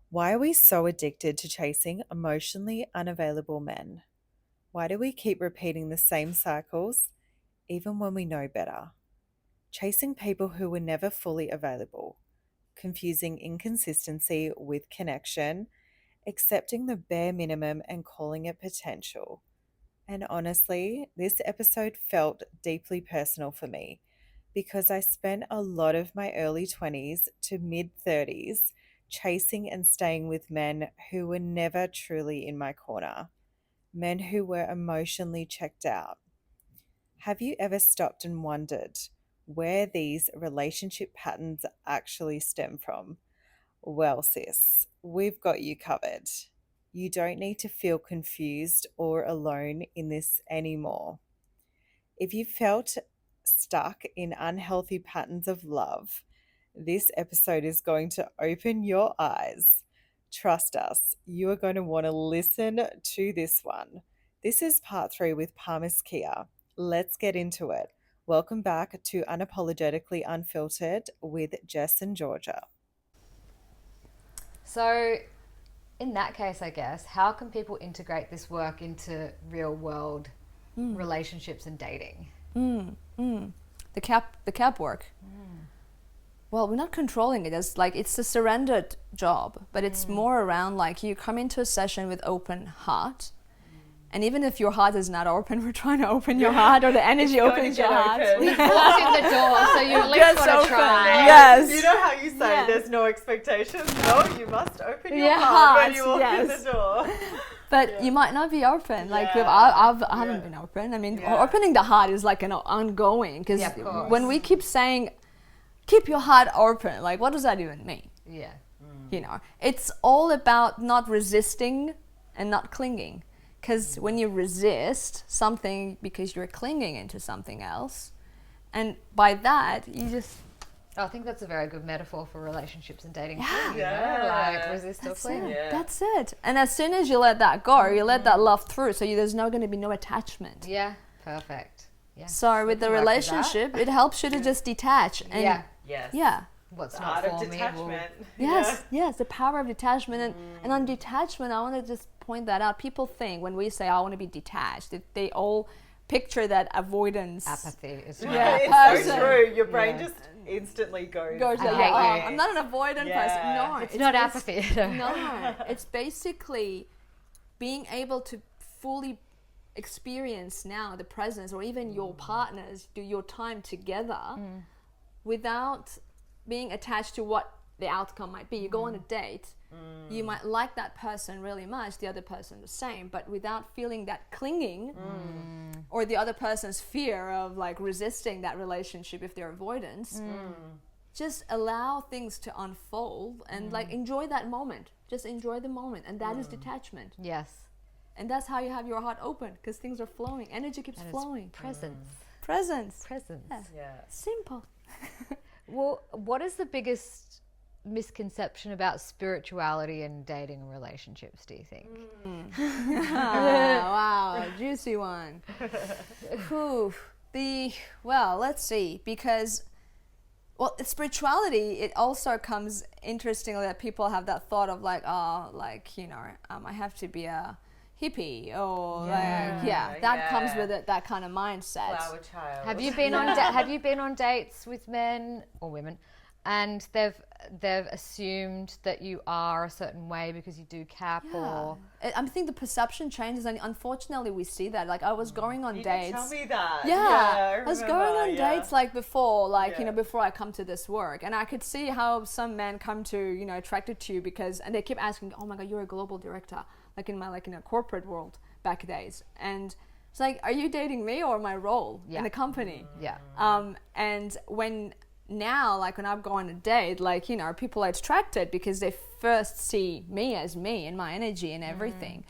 Why are we so addicted to chasing emotionally unavailable men? Why do we keep repeating the same cycles even when we know better? Chasing people who were never fully available, confusing inconsistency with connection, accepting the bare minimum and calling it potential. And honestly, this episode felt deeply personal for me because I spent a lot of my early 20s to mid 30s chasing and staying with men who were never truly in my corner, men who were emotionally checked out. Have you ever stopped and wondered where these relationship patterns actually stem from? Well, sis, we've got you covered. You don't need to feel confused or alone in this anymore. If you felt stuck in unhealthy patterns of love, this episode is going to open your eyes. Trust us, you are going to want to listen to this one. This is part 3 with Parmiss Kia. Let's get into it. Welcome back to Unapologetically Unfiltered with Jess and Georgia. So, in that case, I guess, how can people integrate this work into real world relationships and dating? The cap work. Well, we're not controlling it. It's a surrendered job, but it's more around like you come into a session with open heart. And even if your heart is not open, we're trying to open your heart, or the energy opens your heart. We've walked in the door, so you at least want to try. Yes. You know how you say there's no expectations? No, you must open your Yeah, heart when you heart, walk in yes. the door. But you might not be open. Like Yeah. I haven't been open. I mean, Yeah. opening the heart is like an ongoing. Because Yeah, of course. when we keep saying, keep your heart open, like what does that even mean? Yeah. You know, it's all about not resisting and not clinging. Because when you resist something because you're clinging into something else, and by that you just I think that's a very good metaphor for relationships and dating. Yeah. Too, you know? Yeah. Like resist or that's cling. it. Yeah. That's it. And as soon as you let that go, you let that love through. So there's not going to be no attachment. Yeah, perfect. Yeah. So with the Looking back to that. relationship, it helps you to just detach. And Yeah. Yes. yeah. What's The not art for of me will... detachment. Yes, the power of detachment. And on detachment, I want to just point that out. People think when we say, I want to be detached, they all picture that avoidance. Apathy is Yeah. It's so person. true. Your brain Yeah. just instantly goes. Goes I like, hate oh, you. I'm not an avoidant person. No, It's not apathy. No, it's basically being able to fully experience now the presence, or even your partners do your time together without being attached to what the outcome might be. You go on a date, you might like that person really much, the other person the same, but without feeling that clinging or the other person's fear of like resisting that relationship if they're avoidance. Just allow things to unfold and like enjoy that moment. Just enjoy the moment, and that is detachment. Yes. And that's how you have your heart open, because things are flowing. Energy keeps And it's flowing. presence. Presence. Presence. Yeah. Yeah. Simple. Well, what is the biggest misconception about spirituality and dating and relationships, do you think? Wow, juicy one. Whew. Well, let's see, because spirituality, it also comes interestingly that people have that thought of like, oh, like, you know, I have to be a hippie, or that comes with it, that kind of mindset. Flower child. Have you been on have you been on dates with men or women, and they've assumed that you are a certain way because you do cap or I think the perception changes, and unfortunately we see that. Like I was going on You dates. did tell me that. Yeah, I was remember, going on dates like before, like, you know, Yeah. before I come to this work, and I could see how some men come to, you know, attracted to you because, and they keep asking, oh my God, you're a global director, like in my, like in a corporate world back days. And it's like, are you dating me or my role in the company? yeah. And when now, like when I go on a date, like, you know, people are attracted because they first see me as me and my energy and everything.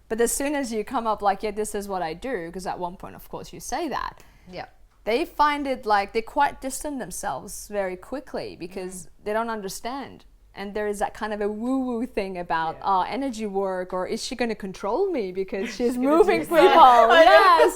But as soon as you come up like, yeah, this is what I do, because at one point, of course, you say that, Yeah. they find it like they quite distance themselves very quickly because they don't understand And there is that kind of a woo-woo thing about energy work, or is she going to control me because she's moving people? Yes.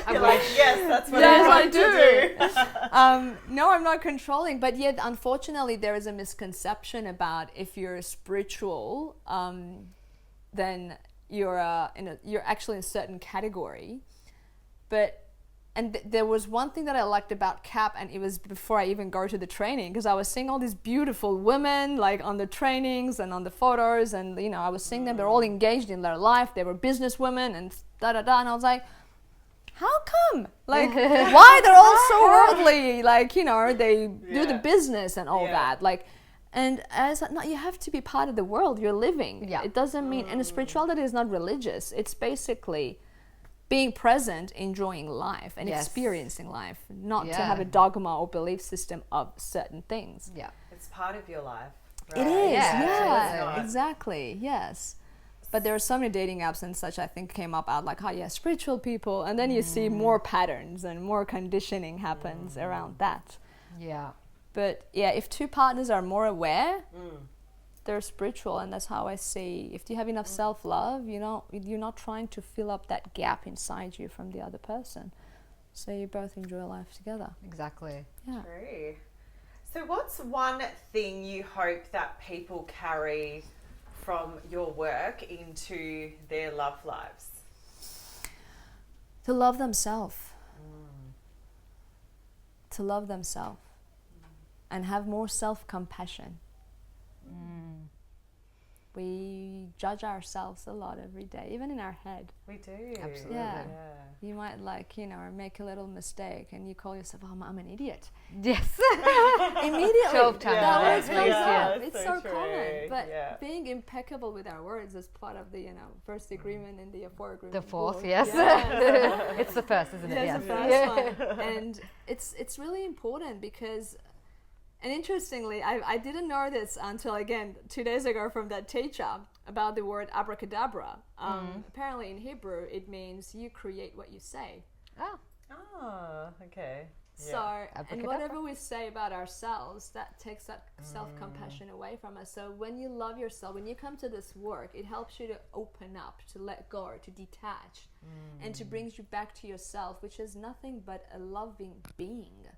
You're like, yes, that's what Yes, I I want to do. No, I'm not controlling, but yet unfortunately there is a misconception about if you're spiritual, then you're you're actually in a certain category. But there was one thing that I liked about CAP, and it was before I even go to the training, because I was seeing all these beautiful women like on the trainings and on the photos, and you know, I was seeing them, they're all engaged in their life, they were business women and and I was like, how come? Like, why they're all so worldly? Like, you know, they do the business and all that. Like, and I was like, no, you have to be part of the world you're living. Yeah. It doesn't mean, and spirituality is not religious. It's basically being present, enjoying life and experiencing life, not to have a dogma or belief system of certain things. Yeah. It's part of your life. It Right? is, Yeah, exactly, yes. But there are so many dating apps and such, I think, came up out like, oh yeah, spiritual people, and then you see more patterns and more conditioning happens around that. Yeah. But yeah, if two partners are more aware, they're spiritual, and that's how I see. If you have enough self-love, you know, you're not trying to fill up that gap inside you from the other person. So you both enjoy life together. Exactly. Yeah. True. So what's one thing you hope that people carry from your work into their love lives? To love themselves. To love themselves. And have more self-compassion. We judge ourselves a lot every day, even in our head. We do. Absolutely. Yeah. You might make a little mistake and you call yourself, oh, I'm an idiot. Yes. Immediately. 12 times. That word comes Yeah, up. It's so so true. common. But Yeah. being impeccable with our words is part of the, first agreement in the four agreement. The fourth, book. yes. Yeah. It's the first, isn't it? Yes, the first one. And it's really important because, and interestingly, I didn't know this until, again, 2 days ago from that teacher about the word abracadabra. Apparently in Hebrew, it means you create what you say. Oh. Oh, okay. So, and Abracadabra. whatever we say about ourselves, that takes that self-compassion away from us. So when you love yourself, when you come to this work, it helps you to open up, to let go, to detach, and to bring you back to yourself, which is nothing but a loving being.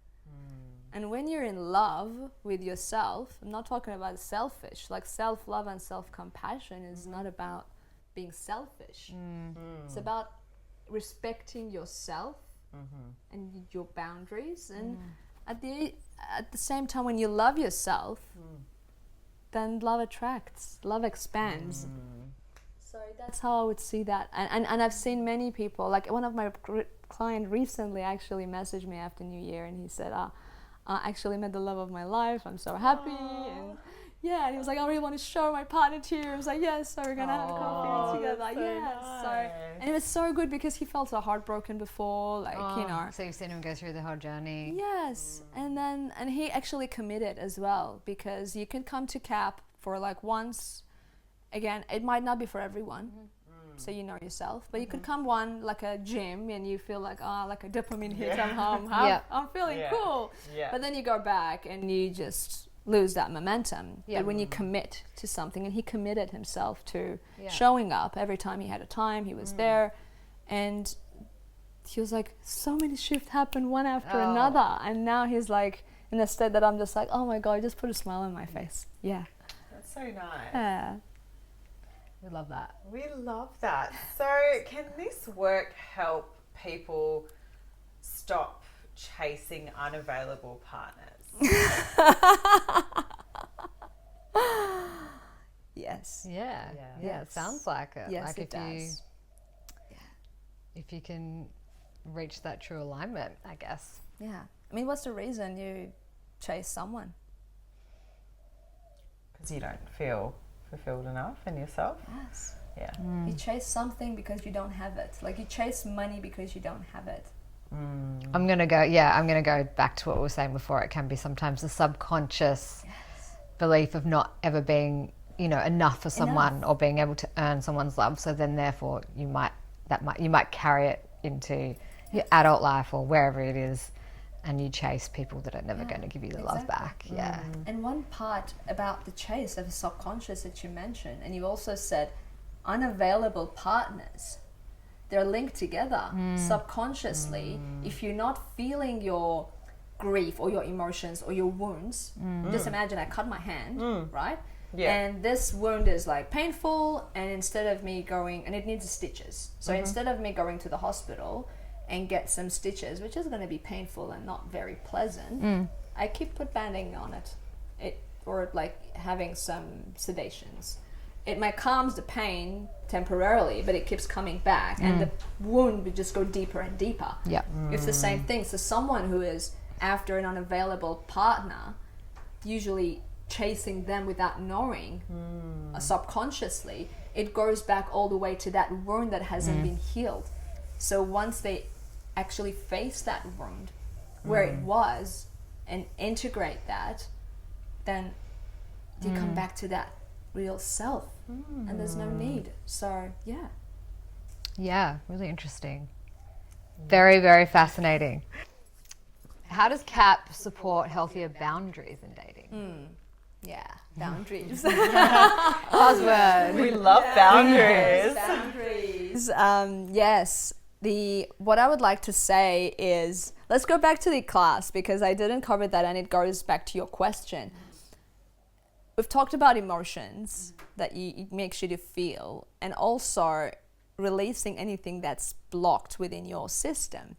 And when you're in love with yourself, I'm not talking about selfish, like self-love and self-compassion is not about being selfish. It's about respecting yourself and your boundaries. And at the same time, when you love yourself, then love attracts, love expands. So that's how I would see that. And I've seen many people, like one of my clients recently actually messaged me after New Year, and he said, I actually met the love of my life. I'm so happy. And yeah, and he was like, I really want to show my partner to you. I was like, yes, so we're going to have coffee together. that's so Yes. nice. So, and it was so good because he felt so heartbroken before, like, So you've seen him go through the whole journey. Yes, and he actually committed as well, because you can come to CAP for like once. Again, it might not be for everyone, so you know yourself, but you could come one like a gym and you feel like like a dopamine hit. I'm home. I'm feeling cool. Yeah. But then you go back and you just lose that momentum. Yeah. But when you commit to something, and he committed himself to showing up every time he had a time, he was there, and he was like, so many shifts happened one after another, and now he's like in a state that I'm just like, oh my god, just put a smile on my face. Yeah. That's so nice. Yeah. We love that. We love that. So can this work help people stop chasing unavailable partners? Yes. Yeah. Yeah. It sounds like it. Yes, like it does. if you can reach that true alignment, I guess. Yeah. I mean, what's the reason you chase someone? Because you don't feel fulfilled enough in yourself. Yes. Yeah. You chase something because you don't have it. Like you chase money because you don't have it. I'm going to go back to what we were saying before. It can be sometimes a subconscious belief of not ever being, enough for someone or being able to earn someone's love. So then therefore you might carry it into your adult life or wherever it is. and you chase people that are never going to give you the love back. Yeah. And one part about the chase of the subconscious that you mentioned, and you also said unavailable partners, they're linked together subconsciously. If you're not feeling your grief or your emotions or your wounds, just imagine I cut my hand, right? Yeah. And this wound is like painful, and instead of me going, and it needs stitches. So instead of me going to the hospital and get some stitches, which is going to be painful and not very pleasant, I keep banding on it, or like having some sedations. It might calms the pain temporarily, but it keeps coming back, and the wound would just go deeper and deeper. Yeah. It's the same thing. So someone who is after an unavailable partner, usually chasing them without knowing, subconsciously, it goes back all the way to that wound that hasn't been healed. So once they actually face that wound where it was and integrate that, then they come back to that real self, and there's no need. So Yeah, really interesting. Very, very fascinating. How does CAP support healthier boundaries in dating? Boundaries. Buzzword. We love boundaries. Yes. What I would like to say is, let's go back to the class, because I didn't cover that, and it goes back to your question. We've talked about emotions that it makes you to feel, and also releasing anything that's blocked within your system.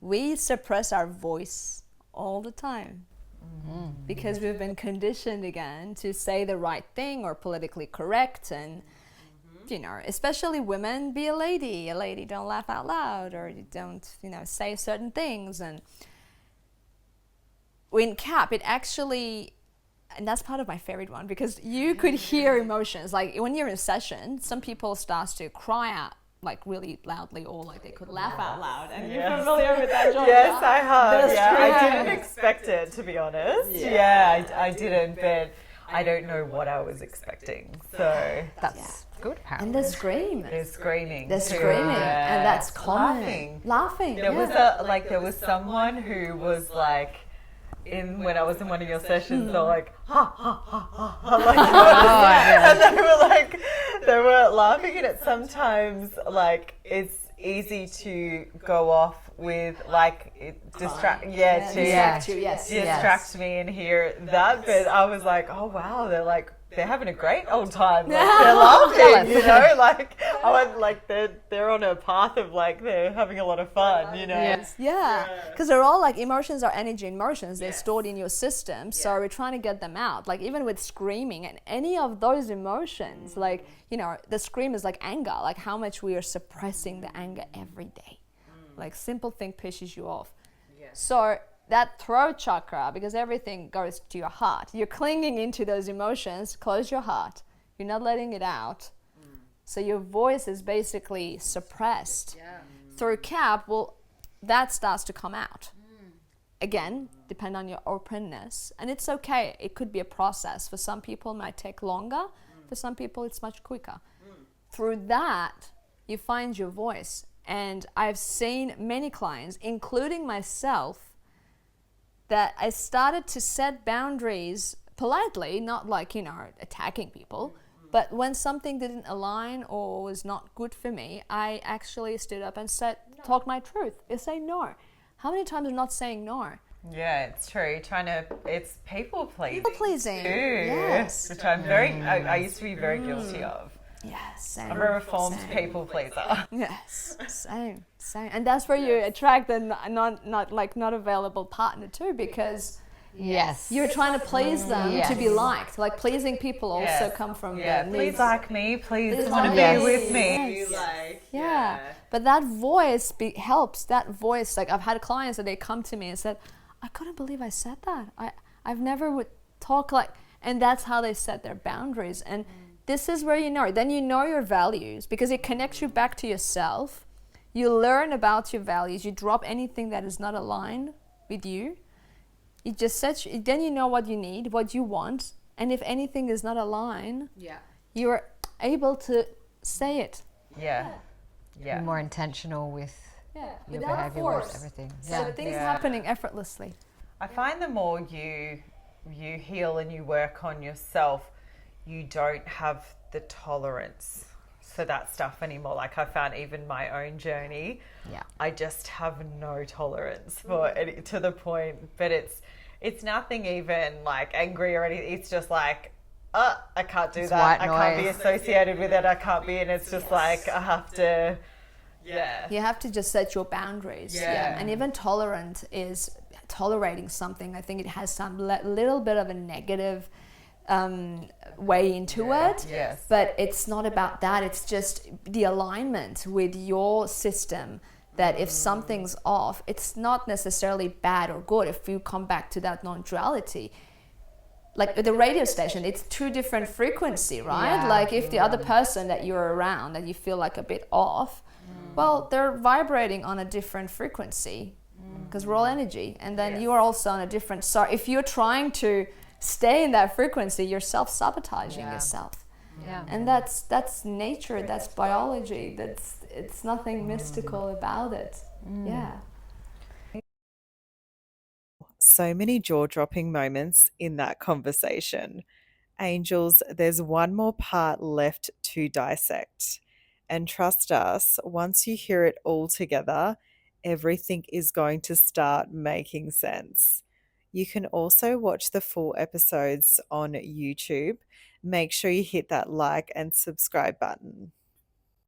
We suppress our voice all the time because we've been conditioned again to say the right thing or politically correct, and especially women, be a lady, don't laugh out loud, or you don't say certain things. And in CAP, it actually, and that's part of my favorite one, because you could hear emotions. Like when you're in a session, some people start to cry out like really loudly, or like they could laugh out loud. And you're familiar with that genre? Yes, I have. That's I didn't expect it, to be honest. I didn't, but I don't know what I was expecting. So That's good, apparently. And they scream. they're screaming. They're too. screaming, Yeah. and that's common. Laughing. There was there was someone who was like, when I was in one of your sessions, they're like, ha ha ha ha ha, like, and they were laughing, and it sometimes like it's easy to go off with like distract me and hear that, but I was like, oh wow, they're having a great old time. Like, they're laughing, like I went like they're on a path of like they're having a lot of fun, because they're all like, emotions are energy in motions. They're stored in your system, so we're trying to get them out. Like even with screaming and any of those emotions, like the scream is like anger, like how much we are suppressing the anger every day. Like simple thing pisses you off. So that throat chakra, because everything goes to your heart, you're clinging into those emotions. Close your heart, you're not letting it out, so your voice is basically suppressed. Through CAP, that starts to come out again, depend on your openness, and it's okay. It could be a process. For some people it might take longer, for some people it's much quicker. Through that you find your voice. And I've seen many clients, including myself, that I started to set boundaries politely, not like, attacking people. But when something didn't align or was not good for me, I actually stood up and talked my truth. I say no. How many times am I not saying no? Yeah, it's true. It's people pleasing. People pleasing. Too, yes. Which I'm I used to be very guilty of. Yes, same. I'm a reformed people pleaser. Yes, same. And that's where you attract the not available partner too, because you're trying to please them to be liked. Like pleasing people also come from the needs. Please like me, please want to like be with me. Yes. But that voice helps. That voice, like I've had clients that they come to me and said, I couldn't believe I said that. I've never would talk like, and that's how they set their boundaries. And this is where then you know your values, because it connects you back to yourself. You learn about your values. You drop anything that is not aligned with you. It just then you know what you need, what you want, and if anything is not aligned, you're able to say it. Be more intentional with Yeah, your without behavior force. with everything. So things happening effortlessly. I find the more you heal and you work on yourself, you don't have the tolerance for that stuff anymore. Like I found even my own journey, I just have no tolerance for it to the point. But it's nothing even like angry or anything. It's just like, I can't do that. I can't be associated with it. I can't be, and it's just like I have to. Yeah. You have to just set your boundaries. Yeah. And even tolerant is tolerating something. I think it has some little bit of a negative way into it. Yes. But it's not about that. It's just the alignment with your system, that if something's off, it's not necessarily bad or good. If you come back to that non-duality, like the radio station, it's two different frequency, right? Yeah. Like if the other person that you're around that you feel like a bit off, well, they're vibrating on a different frequency, because we're all energy, and then you are also on a different. So if you're trying to stay in that frequency, you're self-sabotaging yourself. Yeah. And that's nature, that's biology, it's nothing mystical about it. Yeah. So many jaw-dropping moments in that conversation. Angels, there's one more part left to dissect. And trust us, once you hear it all together, everything is going to start making sense. You can also watch the full episodes on YouTube. Make sure you hit that like and subscribe button.